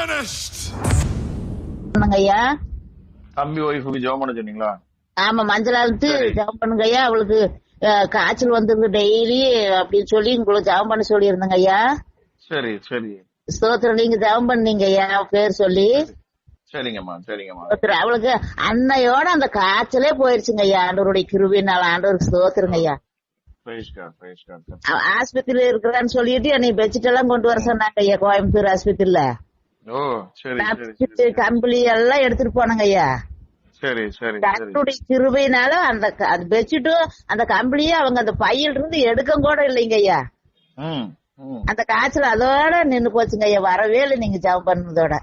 finished. ஐயா தம்பி ஒய்ஃபுக்கு ஜெபம் பண்ண சொன்னீங்களா? ஆமா, மஞ்சள் அழுத்து ஜெபம் பண்ணுங்க ஐயா. அவளுக்கு காய்ச்சல் வந்திருக்கு டெய்லி அப்படின்னு சொல்லி உங்களுக்கு ஜெபம் பண்ண சொல்லி இருந்தங்க ஐயா. சரி சரி. ஸ்தோத்திரம். நீங்க ஜெபம் பண்ணீங்க ஐயா பேர் சொல்லி. சரிங்கம்மா சரிங்கம்மா. அவளுக்கு அன்னையோட அந்த காய்ச்சலே போயிருச்சுங்க ஐயா. ஆண்டவருடைய கிருபையினால ஆண்டவருக்கு ஸ்தோத்திரங்க ஐயா. ஆஸ்பத்திரியில இருக்கிறான்னு சொல்லிட்டு என்னை பெட்ஷீட் எல்லாம் கொண்டு வர சொன்னாங்க ஐயா. கோயம்புத்தூர் ஆஸ்பத்திரியில கம்பளி எல்லாம் எடுத்துட்டு போனாங்க ஐயா. டாக்டருடைய கிருபையினால அந்த பெட்ஷீட்டும் அந்த கம்பளியும் அவங்க அந்த பையில இருந்து எடுக்க கூட இல்லைங்க ஐயா. அந்த காய்ச்சல் அதோட நின்னு போச்சுங்க ஐயா. வரவே இல்லை நீங்க ஜெபம் பண்ணதோட.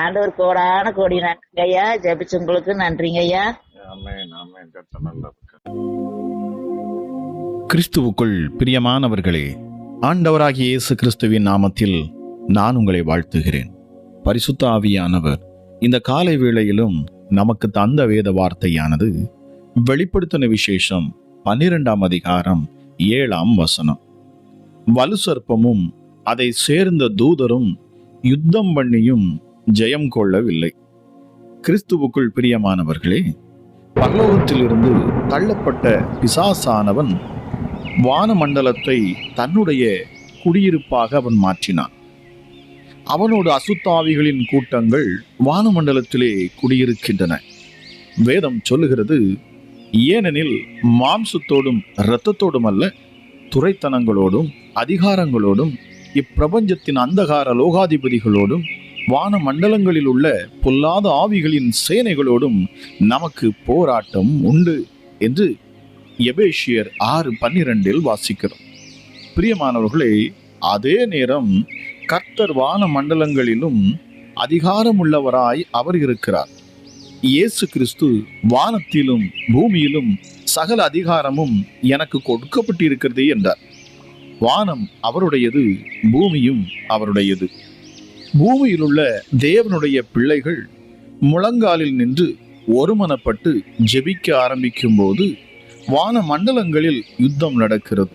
ஆண்டவர் கோடான கோடி நன்றிங்க ஐயா. ஜெபிச்சு உங்களுக்கு நன்றிங்க ஐயா. கிறிஸ்துவுக்குள் பிரியமானவர்களே, ஆண்டவராகிய இயேசு கிறிஸ்துவின் நாமத்தில் நான் உங்களை வாழ்த்துகிறேன். பரிசுத்த ஆவியானவர் இந்த காலை வேளையிலும் நமக்கு தந்த வேத வார்த்தையானது வெளிப்படுத்தின விசேஷம் 12ஆம் அதிகாரம் 7ஆம் வசனம். வலு சர்ப்பமும் அதை சேர்ந்த தூதரும் யுத்தம் பண்ணியும் ஜெயம் கொள்ளவில்லை. கிறிஸ்துவுக்குள் பிரியமானவர்களே, பரலோகத்திலிருந்து தள்ளப்பட்ட பிசாசானவன் வானமண்டலத்தை தன்னுடைய குடியிருப்பாக அவன் மாற்றினான். அவனோடு அசுத்தாவிகளின் கூட்டங்கள் வானமண்டலத்திலே குடியிருக்கின்றன. வேதம் சொல்லுகிறது, ஏனெனில் மாம்சத்தோடும் இரத்தத்தோடும் அல்ல, துரைத்தனங்களோடும் அதிகாரங்களோடும் இப்பிரபஞ்சத்தின் அந்தகார லோகாதிபதிகளோடும் வான மண்டலங்களில் உள்ள பொல்லாத ஆவிகளின் சேனைகளோடும் நமக்கு போராட்டம் உண்டு என்று எபேசியர் 6:12 வாசிக்கிறோம். பிரியமானவர்களே, அதே நேரம் கர்த்தர் வான மண்டலங்களிலும் அதிகாரமுள்ளவராய் அவர் இருக்கிறார். இயேசு கிறிஸ்து வானத்திலும் பூமியிலும் சகல அதிகாரமும் எனக்கு கொடுக்கப்பட்டிருக்கிறது என்றார். வானம் அவருடையது, பூமியும் அவருடையது. பூமியில் உள்ள தேவனுடைய பிள்ளைகள் முழங்காலில் நின்று ஒருமனப்பட்டு ஜெபிக்க ஆரம்பிக்கும் போது வான மண்டலங்களில் யுத்தம் நடக்கிறது.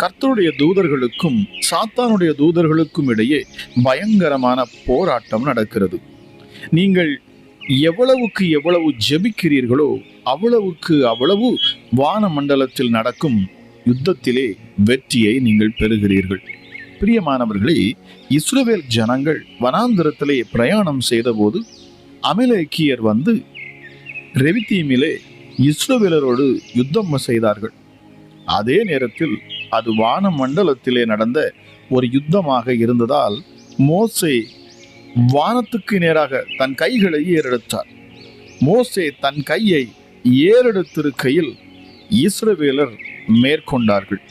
கர்த்தருடைய தூதர்களுக்கும் சாத்தானுடைய தூதர்களுக்கும் இடையே பயங்கரமான போராட்டம் நடக்கிறது. நீங்கள் எவ்வளவுக்கு எவ்வளவு ஜெபிக்கிறீர்களோ அவ்வளவுக்கு அவ்வளவு வான மண்டலத்தில் நடக்கும் யுத்தத்திலே வெற்றியை நீங்கள் பெறுகிறீர்கள். பிரியமானவர்களே, இஸ்ரவேல் ஜனங்கள் வனாந்திரத்திலே பிரயாணம் செய்தபோது அமலேக்கியர் வந்து ரெவித்தீமிலே இஸ்ரவேலரோடு யுத்தம் செய்தார்கள். அதே நேரத்தில் அது வான மண்டலத்திலே நடந்த ஒரு யுத்தமாக இருந்ததால் மோசே வானத்துக்கு நேராக தன் கைகளை ஏறெடுத்தார். மோசே தன் கையை ஏறெடுத்திருக்கையில் இஸ்ரவேலர் மேற்கொண்டார்கள்.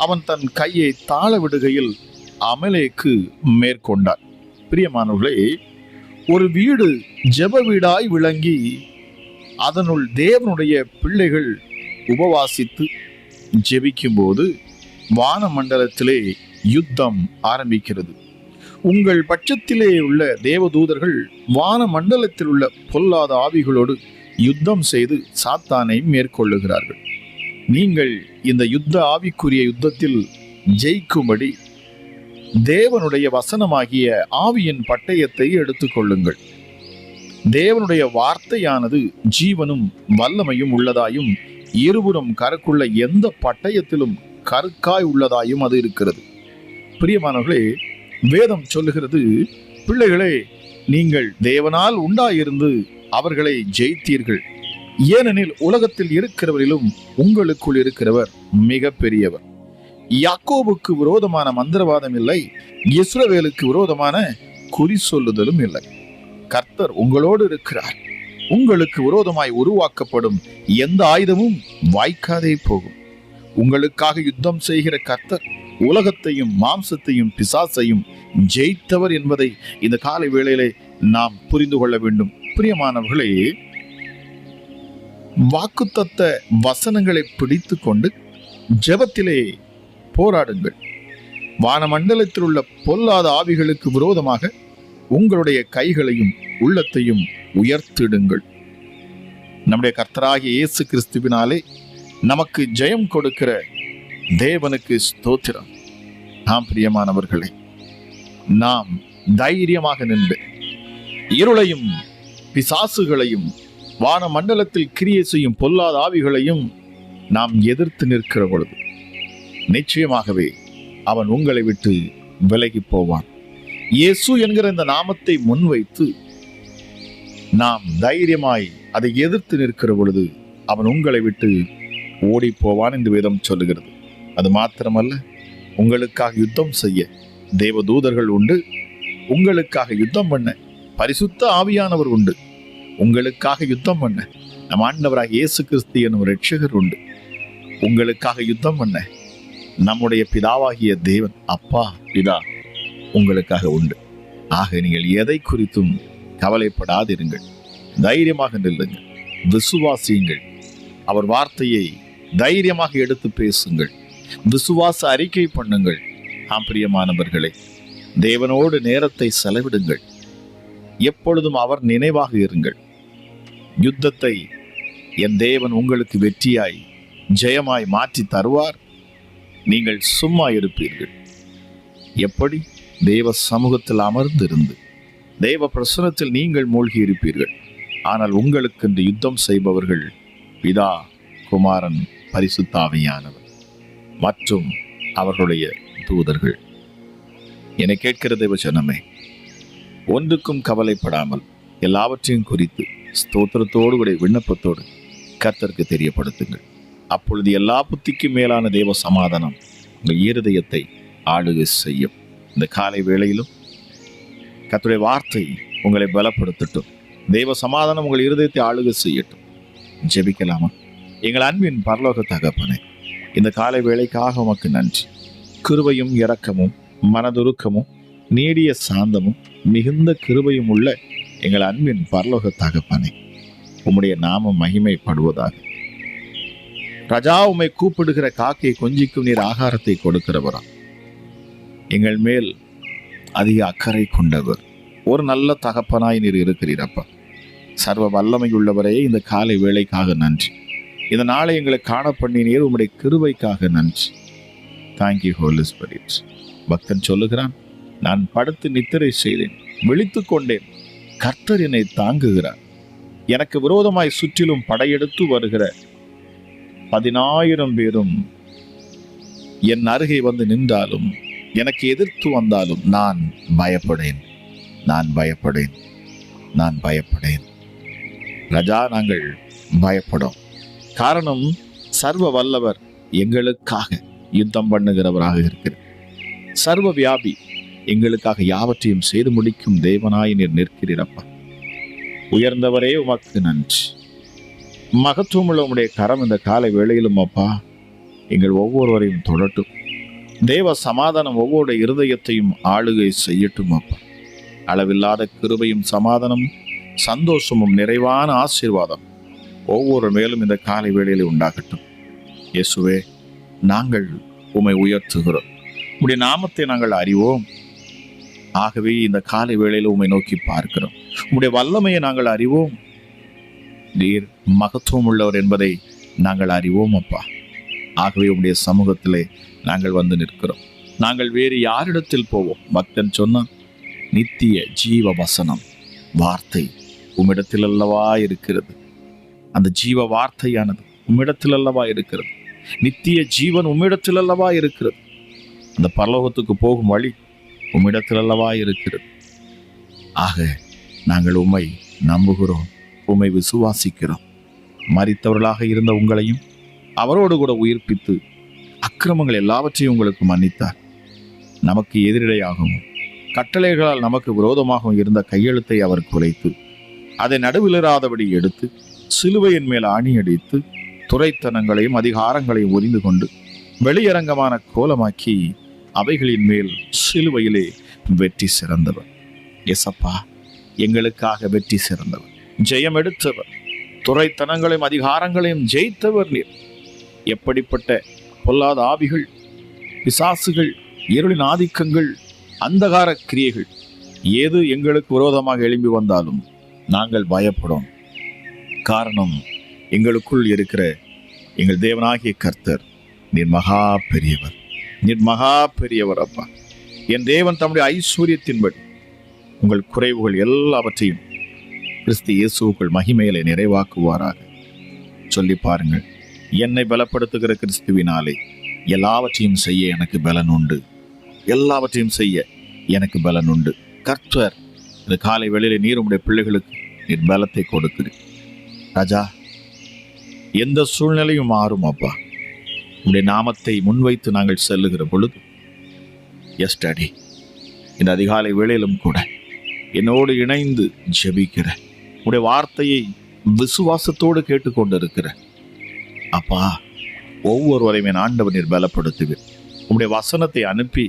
அவன் தன் கையை தாழ விடுகையில் அமலேக்கு மேற்கொண்டார். பிரியமானவர்களே, ஒரு வீடு ஜெப வீடாய் விளங்கி அதனுள் தேவனுடைய பிள்ளைகள் உபவாசித்து ஜெபிக்கும் போது வான மண்டலத்திலே யுத்தம் ஆரம்பிக்கிறது. உங்கள் பட்சத்திலே உள்ள தேவதூதர்கள் வான மண்டலத்தில் உள்ள பொல்லாத ஆவிகளோடு யுத்தம் செய்து சாத்தானை மேற்கொள்ளுகிறார்கள். நீங்கள் இந்த யுத்த ஆவிக்குரிய யுத்தத்தில் ஜெயிக்கும்படி தேவனுடைய வசனமாகிய ஆவியின் பட்டயத்தை எடுத்துக்கொள்ளுங்கள். தேவனுடைய வார்த்தையானது ஜீவனும் வல்லமையும் உள்ளதாயும் இருபுறம் கருக்குள்ள எந்த பட்டயத்திலும் கருக்காய் உள்ளதாயும் அது இருக்கிறது. பிரியமானவர்களே, வேதம் சொல்லுகிறது, பிள்ளைகளே, நீங்கள் தேவனால் உண்டாயிருந்து அவர்களை ஜெயித்தீர்கள். ஏனெனில் உலகத்தில் இருக்கிறவரிலும் உங்களுக்குள் இருக்கிறவர் மிக பெரியவர். யாக்கோபுக்கு விரோதமான மந்திரவாதம் இல்லை, இஸ்ரவேலுக்கு விரோதமான குறி சொல்லுதலும் இல்லை. கர்த்தர் உங்களோடு இருக்கிறார். உங்களுக்கு விரோதமாய் உருவாக்கப்படும் எந்த ஆயுதமும் வாய்க்காதே போகும். உங்களுக்காக யுத்தம் செய்கிற கர்த்தர் உலகத்தையும் மாம்சத்தையும் பிசாசையும் ஜெயித்தவர் என்பதை இந்த காலை வேளையிலே நாம் புரிந்து கொள்ள வேண்டும். பிரியமானவர்களே, வாக்குத்தத்த வசனங்களை பிடித்து கொண்டு ஜெபத்திலே போராடுங்கள். வானமண்டலத்தில் உள்ள பொல்லாத ஆவிகளுக்கு விரோதமாக உங்களுடைய கைகளையும் உள்ளத்தையும் உயர்த்திடுங்கள். நம்முடைய கர்த்தராகிய இயேசு கிறிஸ்துவினாலே நமக்கு ஜெயம் கொடுக்கிற தேவனுக்கு ஸ்தோத்திரம். ஆம் பிரியமானவர்களே, நாம் தைரியமாக நின்று இருளையும் பிசாசுகளையும் வான மண்டலத்தில் கிரியை செய்யும் பொல்லாத ஆவிகளையும் நாம் எதிர்த்து நிற்கிற பொழுது நிச்சயமாகவே அவன் உங்களை விட்டு விலகி போவான். இயேசு என்கிற இந்த நாமத்தை முன்வைத்து நாம் தைரியமாய் அதை எதிர்த்து நிற்கிற பொழுது அவன் உங்களை விட்டு ஓடி போவான் என்று வேதம் சொல்லுகிறது. அது மாத்திரமல்ல, உங்களுக்காக யுத்தம் செய்ய தேவதூதர்கள் உண்டு, உங்களுக்காக யுத்தம் பண்ண பரிசுத்த ஆவியானவர் உண்டு, உங்களுக்காக யுத்தம் பண்ண நம் ஆண்டவராக இயேசு கிறிஸ்து எனும் இரட்சகர் உண்டு, உங்களுக்காக யுத்தம் பண்ண நம்முடைய பிதாவாகிய தேவன் அப்பா பிதா உங்களுக்காக உண்டு. ஆக நீங்கள் எதை குறித்தும் கவலைப்படாதிருங்கள், தைரியமாக நில்லுங்கள், விசுவாசியுங்கள், அவர் வார்த்தையை தைரியமாக எடுத்து பேசுங்கள், விசுவாச அறிக்கை பண்ணுங்கள். ஆம் பிரியமானவர்களே, தேவனோடு நேரத்தை செலவிடுங்கள், எப்பொழுதும் அவர் நினைவாக இருங்கள். யுத்தத்தை என் தேவன் உங்களுக்கு வெற்றியாய் ஜெயமாய் மாற்றி தருவார். நீங்கள் சும்மா இருப்பீர்கள். எப்படி? தேவ சமூகத்தில் அமர்ந்திருந்து தேவ பிரசனத்தில் நீங்கள் மூழ்கி இருப்பீர்கள். ஆனால் உங்களுக்கு யுத்தம் செய்பவர்கள் பிதா, குமாரன், பரிசுத்த ஆவியானவர் மற்றும் அவர்களுடைய தூதர்கள். என்னை கேட்கிற தேவ ஜனமே, ஒன்றுக்கும் கவலைப்படாமல் எல்லாவற்றையும் குறித்து ஸ்தோத்திரத்தோடு கூட விண்ணப்பத்தோடு கர்த்தருக்கு தெரியப்படுத்துங்கள். அப்பொழுது எல்லா புத்திக்கும் மேலான தேவ சமாதானம் உங்கள் இருதயத்தை ஆளுகை செய்யும். இந்த காலை வேளையிலும் கர்த்தருடைய வார்த்தை உங்களை பலப்படுத்தட்டும். தேவ சமாதானம் உங்கள் இருதயத்தை ஆளுகை செய்யட்டும். ஜெபிக்கலாமா? எங்கள் அன்பின் பரலோக தகப்பனே, இந்த காலை வேளைக்காக உமக்கு நன்றி. கிருபையும் இரக்கமும் மனதுருக்கமும் நீடிய சாந்தமும் மிகுந்த கிருபையும் உள்ள எங்கள் அன்பின் பரலோக தகப்பனே, உம்முடைய நாமம் மகிமைப்படுவதாக. ராஜா, உம்மை கூப்பிடுகிற காக்கை கொஞ்சிக்கும் நீர் ஆகாரத்தை கொடுக்கிறவரா? எங்கள் மேல் அதிக அக்கறை கொண்டவர், ஒரு நல்ல தகப்பனாய் நீர் இருக்கிறீரப்பா. சர்வ வல்லமை உள்ளவரே, இந்த காலை வேளைக்காக நன்றி. இந்த நாளை எங்களை காண பண்ணினீர், உம்முடைய கிருபைக்காக நன்றி. Thank you holy spirit. பக்தன் சொல்லுகிறான், நான் படுத்து நித்திரை செய்தேன், விழித்துக் கொண்டேன், கர்த்தர் என்னை தாங்குகிறார். எனக்கு விரோதமாய் சுற்றிலும் படையெடுத்து வருகிற 10,000 பேரும் என் அருகே வந்து நின்றாலும், எனக்கு எதிர்த்து வந்தாலும் நான் பயப்படேன், நான் பயப்படேன், நான் பயப்படேன். ராஜா, நாங்கள் பயப்படும். காரணம், சர்வ வல்லவர் எங்களுக்காக யுத்தம் பண்ணுகிறவராக இருக்கிறார். சர்வ வியாபி எங்களுக்காக யாவற்றையும் செய்து முடிக்கும் தேவனாய் நீர் நிற்கிறீரப்பா. உயர்ந்தவரே, உமக்கு நன்றி. மகத்துவமுள்ள உம்முடைய கரம் இந்த காலை வேளையிலும் அப்பா எங்கள் ஒவ்வொருவரையும் தொடட்டும். தேவ சமாதானம் ஒவ்வொரு இருதயத்தையும் ஆளுகை செய்யட்டும் அப்பா. அளவில்லாத கிருபையும் சமாதானமும் சந்தோஷமும் நிறைவான ஆசீர்வாதம் ஒவ்வொரு மேலும் இந்த காலை வேளையில் உண்டாகட்டும். இயேசுவே, நாங்கள் உம்மை உயர்த்துகிறோம், உம்முடைய நாமத்தை நாங்கள் அறிவோம். ஆகவே இந்த காலை வேளையில் உம்மை நோக்கி பார்க்கிறோம். உம்முடைய வல்லமையை நாங்கள் அறிவோம். நீர் மகத்துவம் உள்ளவர் என்பதை நாங்கள் அறிவோம் அப்பா. ஆகவே உம்முடைய சமூகத்திலே நாங்கள் வந்து நிற்கிறோம். நாங்கள் வேறு யாரிடத்தில் போவோம்? பக்தன் சொன்னான், நித்திய ஜீவ வசனம் வார்த்தை உம்மிடத்தில் அல்லவா இருக்கிறது. அந்த ஜீவ வார்த்தையானது உம்மிடத்தில் அல்லவா இருக்கிறது. நித்திய ஜீவன் உம்மிடத்தில் அல்லவா இருக்கிறது. அந்த பரலோகத்துக்கு போகும் வழி உம்மிடத்தில் அல்லவா இருக்கிறது. ஆக நாங்கள் உம்மை நம்புகிறோம், உம்மை விசுவாசிக்கிறோம். மரித்தவர்களாக இருந்த உங்களையும் அவரோடு கூட உயிர்ப்பித்து அக்கிரமங்கள் எல்லாவற்றையும் உங்களுக்கு மன்னித்தார். நமக்கு எதிரிடையாகவும் கட்டளைகளால் நமக்கு விரோதமாகவும் இருந்த கையெழுத்தை அவர் குலைத்து அதை நடுவிலராதபடி எடுத்து சிலுவையின் மேல் ஆணியடித்து துரைத்தனங்களையும் அதிகாரங்களையும் ஒரிந்து கொண்டு வெளியரங்கமான கோலமாக்கி அவைகளின் மேல் சிலுவையிலே வெற்றி சிறந்தவர். எசப்பா, எங்களுக்காக வெற்றி சிறந்தவர், ஜெயம் எடுத்தவர், துரைத்தனங்களையும் அதிகாரங்களையும் ஜெயித்தவர் நீர். எப்படிப்பட்ட பொல்லாத ஆவிகள், பிசாசுகள், இருளின் ஆதிக்கங்கள், அந்தகார கிரியைகள் ஏது எங்களுக்கு விரோதமாக எழும்பி வந்தாலும் நாங்கள் பயப்படும். காரணம், எங்களுக்குள் இருக்கிற எங்கள் தேவனாகிய கர்த்தர் நீர் மகா பெரியவர், நீர் மகா பெரியவர் அப்பா. என் தேவன் தம்முடைய ஐஸ்வர்யத்தின்படி உங்கள் குறைவுகள் எல்லாவற்றையும் கிறிஸ்து இயேசுவுக்குள் மகிமையிலே நிறைவாக்குவாராக. சொல்லி பாருங்கள், என்னை பலப்படுத்துகிற கிறிஸ்துவினாலே எல்லாவற்றையும் செய்ய எனக்கு பலன் உண்டு. எல்லாவற்றையும் செய்ய எனக்கு பலன் உண்டு. கர்த்தர் இந்த காலை வேளையிலே நீர் உடைய பிள்ளைகளுக்கு நீர் பலத்தை கொடுக்கிறீர் ராஜா. எந்த சூழ்நிலையும் மாறும் அப்பா. உடைய நாமத்தை முன்வைத்து நாங்கள் செல்லுகிற பொழுது, எஸ் டாடி, இந்த அதிகாலை வேளையிலும் கூட என்னோடு இணைந்து ஜெபிக்கிற, உடைய வார்த்தையை விசுவாசத்தோடு கேட்டுக்கொண்டிருக்கிற அப்பா ஒவ்வொருவரையும் என் ஆண்டவர் நீர் பலப்படுத்துவீர். உடைய வசனத்தை அனுப்பி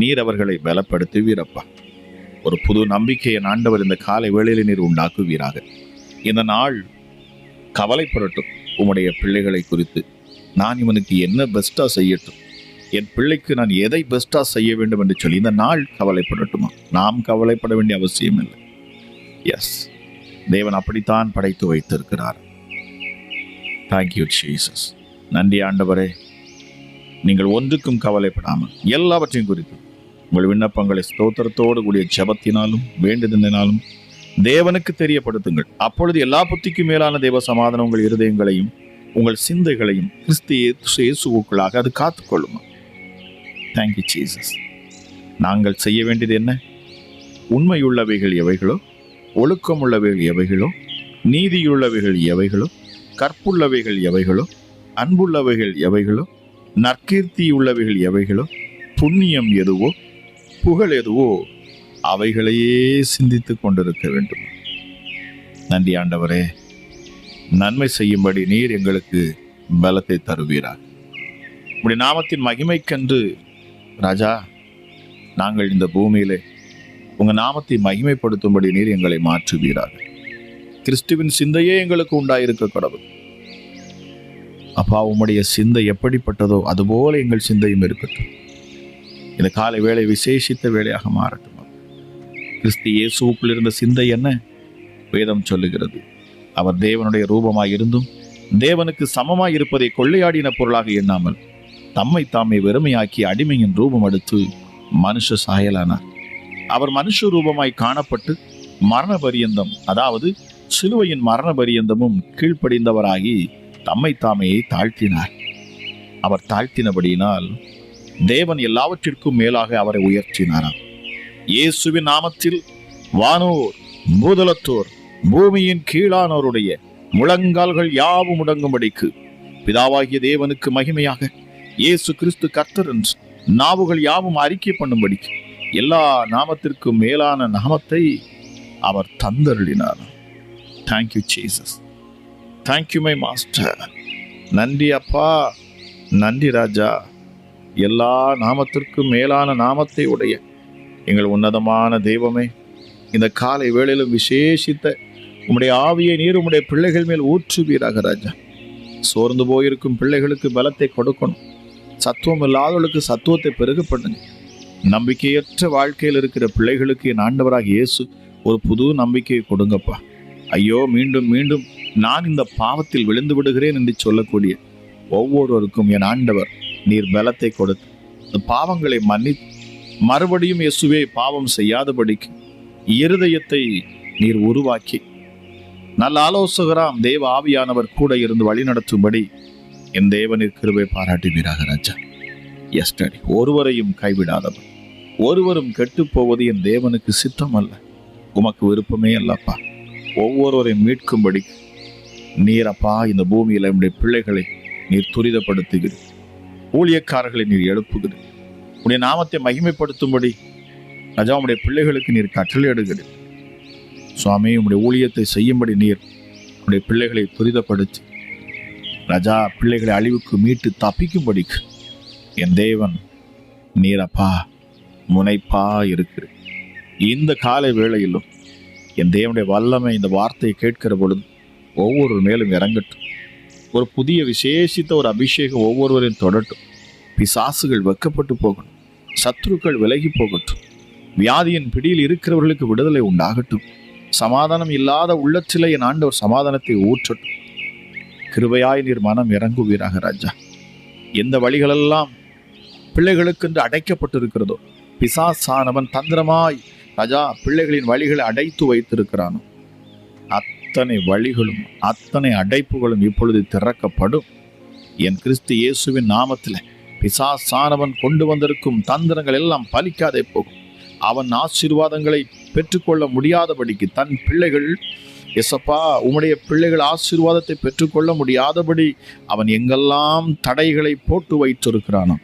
நீர் அவர்களை பலப்படுத்துவீர் அப்பா. ஒரு புது நம்பிக்கையை என் ஆண்டவர் இந்த காலை வேளையில நீர் உண்டாக்குவீராக. இந்த நாள் கவலைப்படட்டும் உம்முடைய பிள்ளைகளை குறித்து. நான் இவனுக்கு என்ன பெஸ்டா செய்யட்டும், என் பிள்ளைக்கு நான் எதை பெஸ்டா செய்ய வேண்டும் என்று சொல்லி இந்த நாள் கவலைப்படட்டுமா? நாம் கவலைப்பட வேண்டிய அவசியம் இல்லை. எஸ், தேவன் அப்படித்தான் படைத்து வைத்திருக்கிறார். Thank you Jesus. நன்றி ஆண்டவரே. நீங்கள் ஒன்றுக்கும் கவலைப்படாமல் எல்லாவற்றையும் குறித்து உங்கள் விண்ணப்பங்களை ஸ்தோத்திரத்தோடு கூடிய ஜெபத்தினாலும் வேண்டுதலினாலும் தேவனுக்கு தெரியப்படுத்துங்கள். அப்பொழுது எல்லா புத்திக்கும் மேலான தேவ சமாதானம் உங்கள் இருதயங்களையும் உங்கள் சிந்தைகளையும் கிறிஸ்து இயேசுவுக்குள்ளாக அது காத்துக்கொள்ளுமா. Thank you Jesus. நாங்கள் செய்ய வேண்டியது என்ன? உண்மையுள்ளவைகள் எவைகளோ, ஒழுக்கம் உள்ளவைகள் எவைகளோ, நீதியுள்ளவைகள் எவைகளோ, கற்புள்ளவைகள் எவைகளோ, அன்புள்ளவைகள் எவைகளோ, நற்கீர்த்தி உள்ளவைகள் எவைகளோ, புண்ணியம் எதுவோ, புகழ் எதுவோ, அவைகளையே சிந்தித்து கொண்டிருக்க வேண்டும். நன்றி ஆண்டவரே. நன்மை செய்யும்படி நீர் எங்களுக்கு பலத்தை தருவீராக. உடைய நாமத்தின் மகிமைக்கென்று ராஜா நாங்கள் இந்த பூமியிலே உங்க நாமத்தை மகிமைப்படுத்தும்படி நீர் எங்களை மாற்றுவீராக. கிறிஸ்துவின் சிந்தையே எங்களுக்கு உண்டாயிருக்க கடவுள் அப்பா. உம்முடைய சிந்தை எப்படிப்பட்டதோ அதுபோல எங்கள் சிந்தையும் இருக்கட்டும். இந்த காலை வேளை விசேஷித்த வேளையாக மாறட்டும். கிறிஸ்து இயேசுவுக்குள் இருந்த சிந்தை என்ன? வேதம் சொல்லுகிறது, அவர் தேவனுடைய ரூபமாய் இருந்தும் தேவனுக்கு சமமாய் இருப்பதை கொள்ளையாடின பொருளாக எண்ணாமல் தம்மை தாமே வெறுமையாக்கி அடிமையின் ரூபம் எடுத்து மனுஷ சாயலானார். அவர் மனுஷ ரூபமாய் காணப்பட்டு மரண பரியந்தம், அதாவது சிலுவையின் மரண பரியந்தமும் கீழ்ப்படிந்தவராகி தம்மை தாமே தாழ்த்தினார். அவர் தாழ்த்தினபடியினால் தேவன் எல்லாவற்றிற்கும் மேலாக அவரை உயர்த்தினாராம். இயேசுவின் நாமத்தில் வானோர் பூதலத்தோர் பூமியின் கீழானோருடைய முழங்கால்கள் யாவும் முடங்கும்படிக்கு பிதாவாகிய தேவனுக்கு மகிமையாக இயேசு கிறிஸ்து கர்த்தர் என்று நாவுகள் யாவும் அறிக்கை பண்ணும்படிக்கு எல்லா நாமத்திற்கும் மேலான நாமத்தை அவர் தந்தருளினார். Thank you Jesus. Thank you my master. நன்றி அப்பா, நன்றி ராஜா. எல்லா நாமத்திற்கும் மேலான நாமத்தை உடைய எங்கள் உன்னதமான தெய்வமே, இந்த காலை வேளையிலும் விசேஷித்த உம்முடைய ஆவியை நீர் உம்முடைய பிள்ளைகள் மேல் ஊற்றுவீராக ராஜா. சோர்ந்து போயிருக்கும் பிள்ளைகளுக்கு பலத்தை கொடுக்கணும். சத்துவம் இல்லாதவர்களுக்கு சத்துவத்தை பெருக பண்ணுங்க. நம்பிக்கையற்ற வாழ்க்கையில் இருக்கிற பிள்ளைகளுக்கு என் ஆண்டவராக இயேசு ஒரு புது நம்பிக்கையை கொடுங்கப்பா. ஐயோ, மீண்டும் மீண்டும் நான் இந்த பாவத்தில் விழுந்து விடுகிறேன் என்று சொல்லக்கூடிய ஒவ்வொருவருக்கும் என் ஆண்டவர் நீர் பலத்தை கொடுத்து இந்த பாவங்களை மன்னித்து மறுபடியும் இயேசுவே பாவம் செய்யாதபடிக்கு இருதயத்தை நீர் உருவாக்கி நல்ல ஆலோசகராம் தேவ ஆவியானவர் கூட இருந்து வழி நடத்தும்படி என் தேவனின் கிருபை பாராட்டுவீராக ராஜா. எஸ்டடி, ஒருவரையும் கைவிடாதவர், ஒருவரும் கெட்டு போவது என் தேவனுக்கு சித்தம் அல்ல, உமக்கு விருப்பமே அல்லப்பா. ஒவ்வொருவரையும் மீட்கும்படி நீரப்பா இந்த பூமியில நம்முடைய பிள்ளைகளை நீர் துரிதப்படுத்துகிறீர். ஊழியக்காரர்களை நீர் எழுப்புகிறீர். உடைய நாமத்தை மகிமைப்படுத்தும்படி ராஜா உடைய பிள்ளைகளுக்கு நீர் கட்டளையிடுகிறீர். சுவாமி, உடைய ஊழியத்தை செய்யும்படி நீர் உடைய பிள்ளைகளை துரிதப்படுத்தி ராஜா பிள்ளைகளை அழிவுக்கு மீட்டு தப்பிக்கும்படிக்கு என் தேவன் நீரப்பா முனைப்பா இருக்கிற இந்த காலை வேளையிலும் என் தேவனுடைய வல்லமை இந்த வார்த்தையை கேட்கிற பொழுது ஒவ்வொரு மேலும் இறங்கட்டும். ஒரு புதிய விசேஷித்த ஒரு அபிஷேகம் ஒவ்வொருவரையும் தொடட்டும். பிசாசுகள் வெக்கப்பட்டு போகணும், சத்துருக்கள் விலகி போகட்டும், வியாதியின் பிடியில் இருக்கிறவர்களுக்கு விடுதலை உண்டாகட்டும், சமாதானம் இல்லாத உள்ளத்திலே என் ஆண்டவர் சமாதானத்தை ஊற்றட்டும். கிருபையாய் நீர் மனம் இறங்குவீராக ராஜா. எந்த வழிகளெல்லாம் பிள்ளைகளுக்கென்று அடைக்கப்பட்டிருக்கிறதோ, பிசாசானவன் தந்திரமாய் ராஜா பிள்ளைகளின் வழிகளை அடைத்து வைத்திருக்கிறானோ, அத்தனை வழிகளும் அத்தனை அடைப்புகளும் இப்பொழுது திறக்கப்படும். என் கிறிஸ்து இயேசுவின் நாமத்தில் பிசாசானவன் கொண்டு வந்திருக்கும் தந்திரங்கள் எல்லாம் பலிக்காதே போகும். அவன் ஆசீர்வாதங்களை பெற்றுக்கொள்ள முடியாதபடிக்கு தன் பிள்ளைகள், எசப்பா உம்முடைய பிள்ளைகள் ஆசீர்வாதத்தை பெற்றுக்கொள்ள முடியாதபடி அவன் எங்கெல்லாம் தடைகளை போட்டு வைத்திருக்கிறானோ,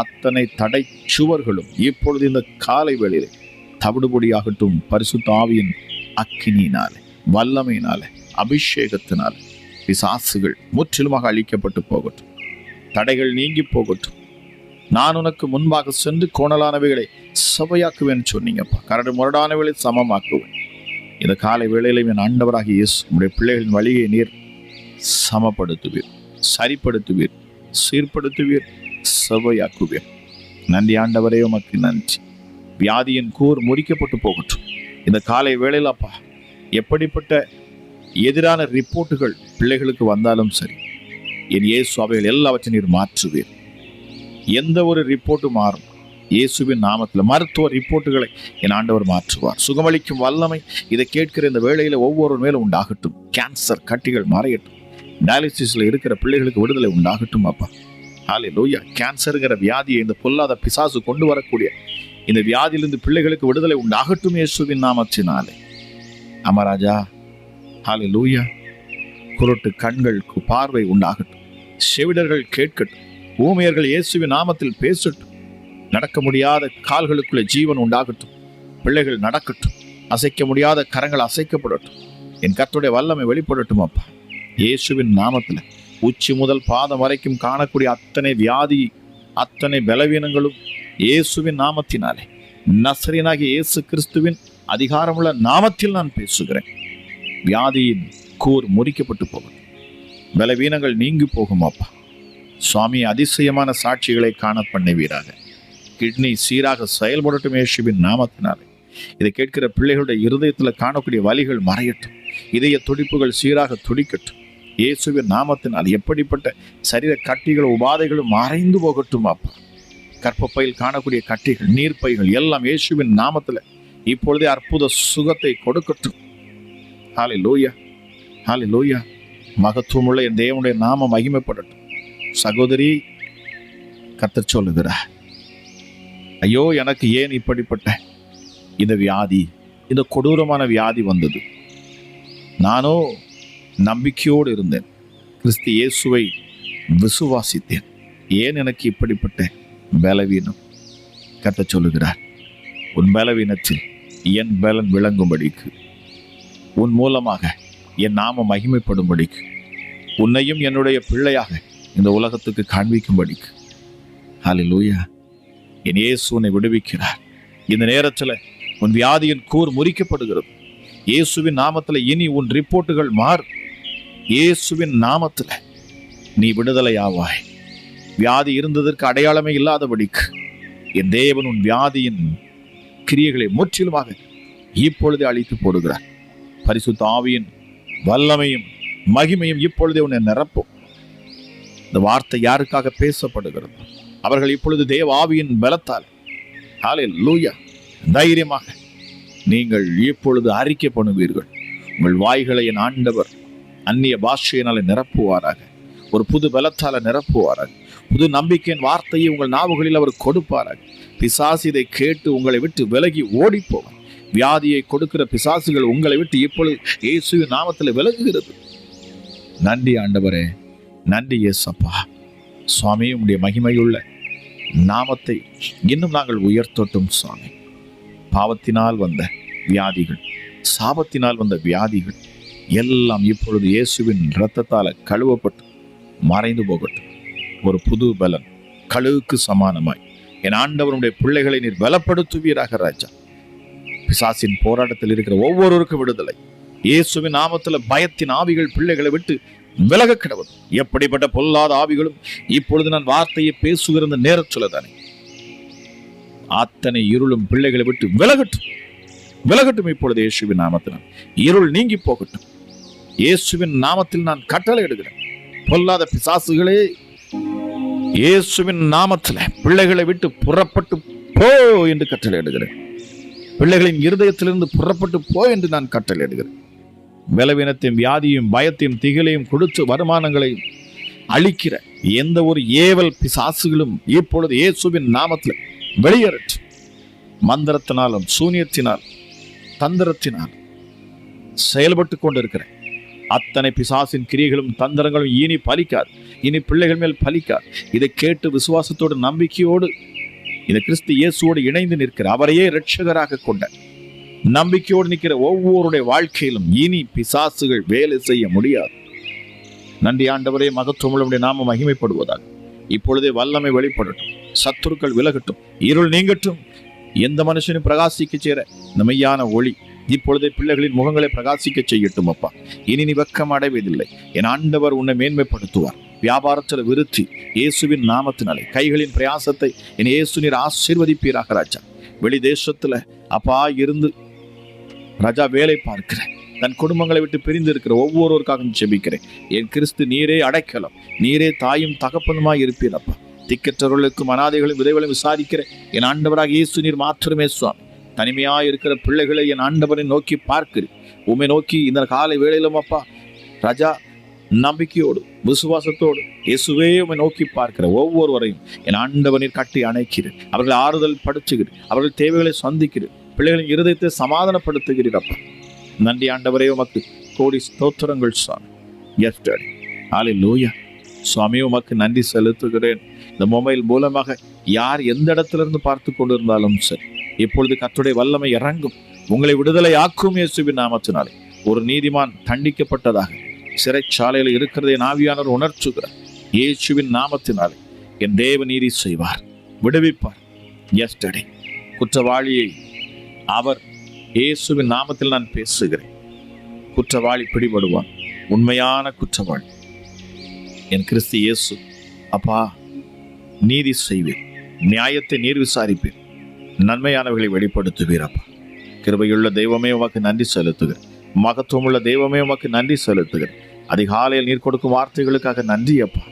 அத்தனை தடை சுவர்களும் இப்பொழுது இந்த காலை வேளையிலே தவிடுபொடியாகட்டும். பரிசுத்த ஆவியின் அக்கினியினாலே, வல்லமையினாலே, அபிஷேகத்தினாலே பிசாசுகள் முற்றிலுமாக அழிக்கப்பட்டு போகட்டும். தடைகள் நீங்கி போகட்டும். நான் உனக்கு முன்பாக சென்று கோணலானவைகளை சபையாக்குவேன்னு சொன்னீங்கப்பா. கரடு முரடானவைகளை சமமாக்குவேன். இந்த காலை வேளையிலும் என் ஆண்டவராக இயேசு உடைய பிள்ளைகளின் வழியை நீர் சமப்படுத்துவீர், சரிப்படுத்துவீர், சீர்படுத்துவீர், சபையாக்குவீர். நன்றி ஆண்டவரே, உமக்கு நன்றி. வியாதியின் கூர் முறிக்கப்பட்டு போகட்டும். இந்த காலை வேளையில் அப்பா எப்படிப்பட்ட எதிரான ரிப்போர்ட்டுகள் பிள்ளைகளுக்கு வந்தாலும் சரி, என் இயேசு அவைகள் எல்லாவற்றையும் நீர் மாற்றுவீர். எந்த ஒரு ரிப்போர்ட்டும் மாறும். இயேசுவின் நாமத்தில் மருத்துவ ரிப்போர்ட்டுகளை என் ஆண்டவர் மாற்றுவார். சுகமளிக்கும் வல்லமை இதை கேட்கிற இந்த வேளையில் ஒவ்வொரு மேலும் உண்டாகட்டும். கேன்சர் கட்டிகள் மறையட்டும். டயாலிசிஸில் இருக்கிற பிள்ளைகளுக்கு விடுதலை உண்டாகட்டும் அப்பா. ஹல்லேலூயா. கேன்சருங்கிற வியாதியை இந்த பொல்லாத பிசாசு கொண்டு வரக்கூடிய இந்த வியாதியிலிருந்து பிள்ளைகளுக்கு விடுதலை உண்டாகட்டும் இயேசுவின் நாமத்தினாலே. அமராஜா, ஹல்லேலூயா. குருட்டு கண்களுக்கு பார்வை உண்டாகட்டும். செவிடர்கள் கேட்கட்டும். ஊமையர்கள் இயேசுவின் நாமத்தில் பேசட்டும். நடக்க முடியாத கால்களுக்குள்ள ஜீவன் உண்டாகட்டும். பிள்ளைகள் நடக்கட்டும். அசைக்க முடியாத கரங்கள் அசைக்கப்படட்டும். என் கர்த்தருடைய வல்லமை வெளிப்படட்டும் அப்பா. இயேசுவின் நாமத்தில் உச்சி முதல் பாதம் வரைக்கும் காணக்கூடிய அத்தனை வியாதி, அத்தனை பலவீனங்களும் இயேசுவின் நாமத்தினாலே, நசரேயனாகிய இயேசு கிறிஸ்துவின் அதிகாரமுள்ள நாமத்தில் நான் பேசுகிறேன். வியாதியின் கூர் முறிக்கப்பட்டு போகும். பலவீனங்கள் நீங்கி போகும் அப்பா. சுவாமி, அதிசயமான சாட்சிகளை காண பண்ணுவீராக. கிட்னி சீராக செயல்படட்டும் இயேசுவின் நாமத்தினாலே. இதை கேட்கிற பிள்ளைகளுடைய இருதயத்தில் காணக்கூடிய வலிகள் மறையட்டும். இதய துடிப்புகள் சீராக துடிக்கட்டும் இயேசுவின் நாமத்தினால். எப்படிப்பட்ட சரீர கட்டிகள் உபாதைகளும் மறைந்து போகட்டும் அப்பா. கற்பப்பையில் காணக்கூடிய கட்டிகள், நீர்ப்பைகள் எல்லாம் இயேசுவின் நாமத்தில் இப்பொழுதே அற்புத சுகத்தை கொடுக்கட்டும். ஹல்லேலூயா, ஹல்லேலூயா. மகத்துவமுள்ள என் தேவனுடைய நாமம் மகிமைப்படட்டும். சகோதரி, கர்த்தர் சொல்லுகிறார், ஐயோ எனக்கு ஏன் இப்படிப்பட்ட இந்த வியாதி, இந்த கொடூரமான வியாதி வந்தது. நானோ நம்பிக்கையோடு இருந்தேன், கிறிஸ்து இயேசுவை விசுவாசித்தேன். ஏன் எனக்கு இப்படிப்பட்ட பலவீனம்? கர்த்தர் சொல்லுகிறார், உன் பலவீனத்தில் என் பலன் விளங்கும்படிக்கு, உன் மூலமாக என் நாமம் மகிமைப்படும்படிக்கு, உன்னையும் என்னுடைய பிள்ளையாக இந்த உலகத்துக்கு காண்பிக்கும்படிக்கு. ஹல்லேலூயா. என் இயேசு உன்னை விடுவிக்கிறார். இந்த நேரத்தில் உன் வியாதியின் கூர் முறிக்கப்படுகிறது. இயேசுவின் நாமத்தில் இனி உன் ரிப்போர்ட்டுகள் மாறும். இயேசுவின் நாமத்தில் நீ விடுதலை ஆவாய். வியாதி இருந்ததற்கு அடையாளமே இல்லாதபடிக்கு என் தேவன் உன் வியாதியின் கிரியைகளை முற்றிலுமாக இப்பொழுதே அழித்து போடுகிறார். பரிசுத்த ஆவியின் வல்லமையும் மகிமையும் இப்பொழுதே உன்னை நிரப்பும். இந்த வார்த்தை யாருக்காக பேசப்படுகிறது? அவர்கள் இப்பொழுது தேவ ஆவியின் பலத்தால், ஹல்லேலூயா, தைரியமாக நீங்கள் இப்பொழுது அறிக்கை பண்ணுவீர்கள். உங்கள் வாய்களை என் ஆண்டவர் அந்நிய பாஷையினால நிரப்புவாராக. ஒரு புது பலத்தால நிரப்புவாராக. புது நம்பிக்கையின் வார்த்தையை உங்கள் நாவுகளில் அவர் கொடுப்பாராக. பிசாசு இதை கேட்டு உங்களை விட்டு விலகி ஓடிப்போவார். வியாதியை கொடுக்கிற பிசாசுகள் உங்களை விட்டு இப்பொழுது இயேசுவின் நாமத்தில் விலகுகிறது. நன்றி ஆண்டவரே, நன்றி இயேசப்பா. சுவாமி, உம்முடைய மகிமையுள்ள நாமத்தை இன்னும் நாங்கள் உயர்த்தட்டும் சுவாமி. பாவத்தினால் வந்த வியாதிகள், சாபத்தினால் வந்த வியாதிகள் எல்லாம் இப்பொழுது இயேசுவின் இரத்தத்தால் கழுவப்பட்டு மறைந்து போகட்டும். ஒரு புது பலன் கழுவுக்கு சமானமாய் என் ஆண்டவருடைய பிள்ளைகளை நீர் பலப்படுத்துவீராக ராஜா. பிசாசின் போராட்டத்தில் இருக்கிற ஒவ்வொருவருக்கும் விடுதலை இயேசுவின் நாமத்தில். பயத்தின் ஆவிகள் பிள்ளைகளை விட்டு விலக கிடவது. எப்படிப்பட்ட பொல்லாத ஆவிகளும் இப்பொழுது நான் வார்த்தையை பேசுகிற நேரச்சுலதானே, அத்தனை இருளும் பிள்ளைகளை விட்டு விலகட்டும், விலகட்டும் இப்பொழுது இயேசுவின் நாமத்தில். இருள் நீங்கி போகட்டும் இயேசுவின் நாமத்தில். நான் கட்டளை இடுகிறேன், பொல்லாத பிசாசுகளே இயேசுவின் நாமத்தில் பிள்ளைகளை விட்டு புறப்பட்டு போ என்று கட்டளையிடுகிறேன். பிள்ளைகளின் இருதயத்திலிருந்து புறப்பட்டு போ என்று நான் கட்டளையிடுகிறேன். பலவீனத்தையும் வியாதியும் பயத்தையும் திகிலையும் கொடுத்து வருமானங்களையும் அழிக்கிற எந்த ஒரு ஏவல் பிசாசுகளும் இப்பொழுது இயேசுவின் நாமத்தில் வெளியேறட்டும். மந்திரத்தினாலும் சூனியத்தினால் தந்திரத்தினால் செயல்பட்டு கொண்டிருக்கிற அத்தனை பிசாசின் கிரியைகளும் தந்திரங்களும் இனி பலிக்காது. இனி பிள்ளைகள் மேல் பலிக்காது. இதை கேட்டு விசுவாசத்தோடு நம்பிக்கையோடு இந்த கிறிஸ்து இயேசுவோடு இணைந்து நிற்கிற அவரையே இரட்சகராக கொண்ட நம்பிக்கையோடு நிற்கிற ஒவ்வொருடைய வாழ்க்கையிலும் இனி பிசாசுகள் வேலை செய்ய முடியாது. நன்றி ஆண்டவரே, மகத்துவமுடைய நாம மகிமைப்படுவதாக. இப்பொழுதே வல்லமை வெளிப்படட்டும், சத்துருக்கள் விலகட்டும், இருள் நீங்கட்டும். எந்த மனுஷனும் பிரகாசிக்க சேர இந்த மெய்யான ஒளி இப்பொழுதே பிள்ளைகளின் முகங்களை பிரகாசிக்க செய்யட்டும். அப்பா, இனி நீ வெட்கம் அடைவதில்லை. என் ஆண்டவர் உன்னை மேன்மைப்படுத்துவார். வியாபாரத்தில் விருத்தி இயேசுவின் நாமத்தினாலே கைகளின் பிரயாசத்தை என் இயேசு நீர் ஆசீர்வதிப்பீராக. ராஜா, வெளி தேசத்துல அப்பா இருந்து ராஜா வேலை பார்க்கிறேன், தன் குடும்பங்களை விட்டு பிரிந்து இருக்கிற ஒவ்வொருவருக்காக ஜெபிக்கிறேன். என் கிறிஸ்து நீரே அடைக்கலம், நீரே தாயும் தகப்பனுமாய் இருப்பீரப்பா. திக்கற்றவர்களுக்கும் அனாதைகளும் விதைகளும் விசாரிக்கிற என் ஆண்டவராக இயேசு நீர் மாத்திரமே சுவாமி. தனிமையாக இருக்கிற பிள்ளைகளை என் ஆண்டவரை நோக்கி பார்க்கிறேன். உம்மை நோக்கி இந்த காலை வேளையிலும் அப்பா ராஜா நம்பிக்கையோடு விசுவாசத்தோடு இயேசுவே உம்மை நோக்கி பார்க்கிற ஒவ்வொருவரையும் என் ஆண்டவனில் கட்டி அணைக்கிறேன். அவர்களை ஆறுதல் படுத்துகிறேன், அவர்கள் தேவைகளை சந்திக்கிறேன், பிள்ளைகளின் இருதயத்தை சமாதானப்படுத்துகிறேன். அப்பா நன்றி ஆண்டவரே, உமக்கு கோடி ஸ்தோத்திரங்கள் சுவாமி. எஸ் டாடி, ஹல்லேலூயா சுவாமி, உமக்கு நன்றி செலுத்துகிறேன். இந்த மொபைல் மூலமாக யார் எந்த இடத்திலிருந்து பார்த்து கொண்டிருந்தாலும் சரி, இப்பொழுது கர்த்தருடைய வல்லமை இறங்கும், உங்களை விடுதலை ஆக்கும் இயேசுவின் நாமத்தினாலே. ஒரு நீதிமான் தண்டிக்கப்பட்டதாக சிறைச்சாலையில் இருக்கிறதை ஆவியானவர் உணர்த்துகிறார். இயேசுவின் நாமத்தினாலே என் தேவ நீதி செய்வார், விடுவிப்பார். எஸ் டாடி, குற்றவாளியை அவர் இயேசுவின் நாமத்தில் நான் பேசுகிறேன். குற்றவாளி பிடிபடுவான், உண்மையான குற்றவாளி என் கிறிஸ்து இயேசு. அப்பா நீதி செய்வீர், நியாயத்தை நீர் விசாரிப்பீர், நன்மையானவர்களை வெளிப்படுத்துவீர். அப்பா கிருபையுள்ள தெய்வமே உமக்கு நன்றி செலுத்துகிறேன். மகத்துவமுள்ள தெய்வமே உமக்கு நன்றி செலுத்துகிறேன். அதிகாலையில் நீர் கொடுக்கும் வார்த்தைகளுக்காக நன்றி அப்பா.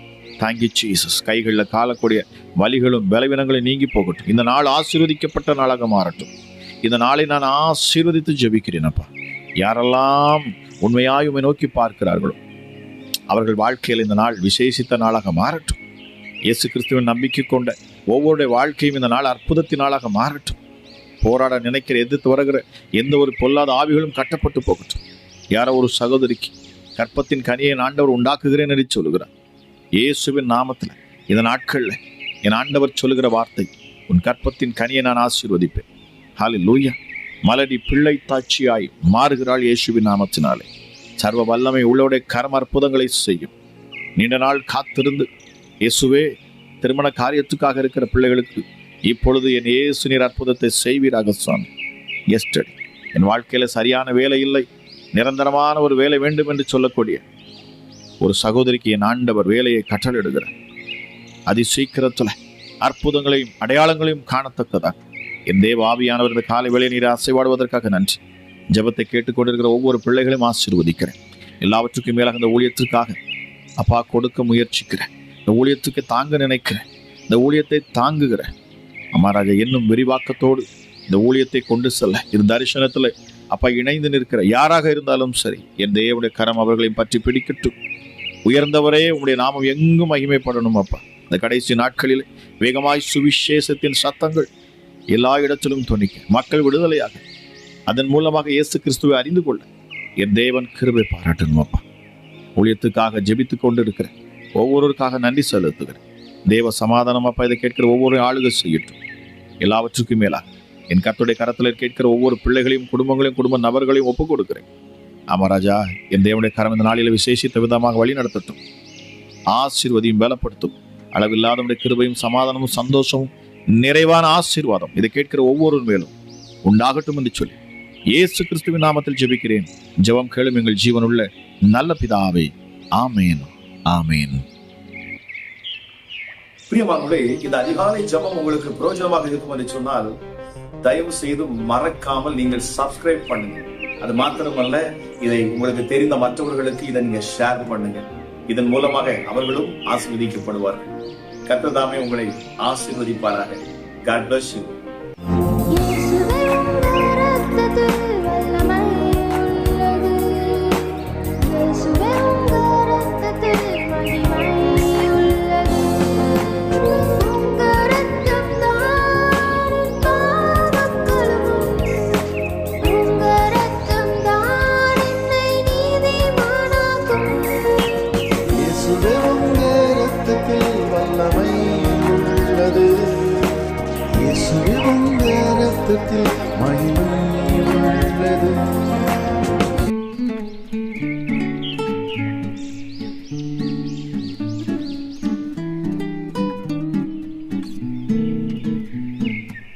Thank you Jesus. கைகளில் காலக்கூடிய வலிகளும் பலவீனங்களும் நீங்கி போகட்டும். இந்த நாள் ஆசீர்வதிக்கப்பட்ட நாளாக மாறட்டும். இந்த நாளை நான் ஆசீர்வதித்து ஜெபிக்கிறேன் அப்பா. யாரெல்லாம் உண்மையாய் உம்மை நோக்கி பார்க்கிறார்களோ அவர்கள் வாழ்க்கையில் இந்த நாள் விசேஷித்த நாளாக மாறட்டும். இயேசு கிறிஸ்துவின் நம்பிக்கை கொண்ட ஒவ்வொருடைய வாழ்க்கையும் இந்த நாள் அற்புதத்தின் நாளாக மாறட்டும். போராட நினைக்கிற எதிர்த்து வருகிற எந்த ஒரு பொல்லாத ஆவிகளும் கட்டப்பட்டு போகட்டும். யாரோ ஒரு சகோதரிக்கு கற்பத்தின் கனியை ஆண்டவர் உண்டாக்குகிறேன் என்று சொல்லுகிறார். இயேசுவின் நாமத்தில் இந்த நாட்களில் என் ஆண்டவர் சொல்லுகிற வார்த்தை, உன் கற்பத்தின் கனியை நான் ஆசீர்வதிப்பேன். ஹல்லேலூயா. மலடி பிள்ளை தாட்சியாய் மாறுகிறாள் இயேசுவின் நாமத்தினாலே. சர்வ வல்லமை உள்ளோடைய கரம் அற்புதங்களை செய்யும். நீண்ட நாள் காத்திருந்து இயேசுவே திருமண காரியத்துக்காக இருக்கிற பிள்ளைகளுக்கு இப்பொழுது என் இயேசு நீர் அற்புதத்தை செய்வீராக சுவாமி. எஸ்டடி, என் வாழ்க்கையில சரியான வேலை இல்லை, நிரந்தரமான ஒரு வேலை வேண்டும் என்று சொல்லக்கூடிய ஒரு சகோதரிக்கு என் ஆண்டவர் வேலையை கட்டளையிடுகிறார். அதி சீக்கிரத்தில் அற்புதங்களையும் அடையாளங்களையும் காணத்தக்கதாக என் தேவ ஆவியானவர் இந்த காலை வேலை நீரை அசைவாடுவதற்காக நன்றி. ஜெபத்தை கேட்டுக்கொண்டிருக்கிற ஒவ்வொரு பிள்ளைகளையும் ஆசீர்வதிக்கிறேன். எல்லாவற்றுக்கும் மேலாக இந்த ஊழியத்திற்காக அப்பா கொடுக்க முயற்சிக்கிறேன். இந்த ஊழியத்துக்கு தாங்க நினைக்கிறேன். இந்த ஊழியத்தை தாங்குகிறேன் அம்மாராஜா. இன்னும் விரிவாக்கத்தோடு இந்த ஊழியத்தை கொண்டு செல்ல இது தரிசனத்தில் அப்பா இணைந்து நிற்கிற யாராக இருந்தாலும் சரி, என் தேவனுடைய கரம் அவர்களையும் பற்றி பிடிக்கட்டும். உயர்ந்தவரே உம்முடைய நாமம் எங்கும் மகிமைப்படணும் அப்பா. இந்த கடைசி நாட்களில் வேகமாய் சுவிசேஷத்தின் சத்தங்கள் எல்லா இடத்திலும் துணிக்க, மக்கள் விடுதலையாக அதன் மூலமாக இயேசு கிறிஸ்துவை அறிந்து கொள்ள என் தேவன் கிருபை பாராட்டணும் அப்பா. ஊழியத்துக்காக ஜெபித்துக் கொண்டு இருக்கிற ஒவ்வொருவருக்காக நன்றி செலுத்துகிறேன். தேவ சமாதானம் அப்பா இதை கேட்கிற ஒவ்வொரு ஆளுகை செய்யட்டும். எல்லாவற்றுக்கும் மேலாக என் கர்த்தருடைய கரத்தில் கேட்கிற ஒவ்வொரு பிள்ளைகளையும் குடும்பங்களையும் குடும்ப நபர்களையும் ஒப்புக் கொடுக்கிறேன். ஆமாராஜா, என் தேவனுடைய கரம் இந்த நாளில் விசேஷித்த விதமாக வழி நடத்தட்டும், ஆசீர்வதியும் பலப்படுத்தும். அளவில்லாதவனுடைய கிருபையும் சமாதானமும் சந்தோஷமும் நிறைவான ஆசீர்வாதம் இதை கேட்கிற ஒவ்வொரு மேலும் உண்டாகட்டும் என்று சொல்லி இயேசு கிறிஸ்துவின் நாமத்தில் ஜெபிக்கிறேன். ஜெபம் கேளும் எங்கள் ஜீவனுள்ள நல்ல பிதாவே. ஆமேன், ஆமேன். பிரியமானவர்களே, இந்த அதிகாலை ஜெபம் உங்களுக்கு பிரயோஜனமாக இருக்கும் என்று சொன்னால் தயவு செய்து மறக்காமல் நீங்கள் சப்ஸ்கிரைப் பண்ணுங்க. அது மாத்திரமல்ல, இதை உங்களுக்கு தெரிந்த மற்றவர்களுக்கு இதை நீங்க ஷேர் பண்ணுங்க. இதன் மூலமாக அவர்களும் ஆசீர்வதிக்கப்படுவார்கள். கர்த்தர் தாமே உங்களை ஆசீர்வதிப்பாராக. God bless you. இயேசுவே உங்க இரத்தத்தில்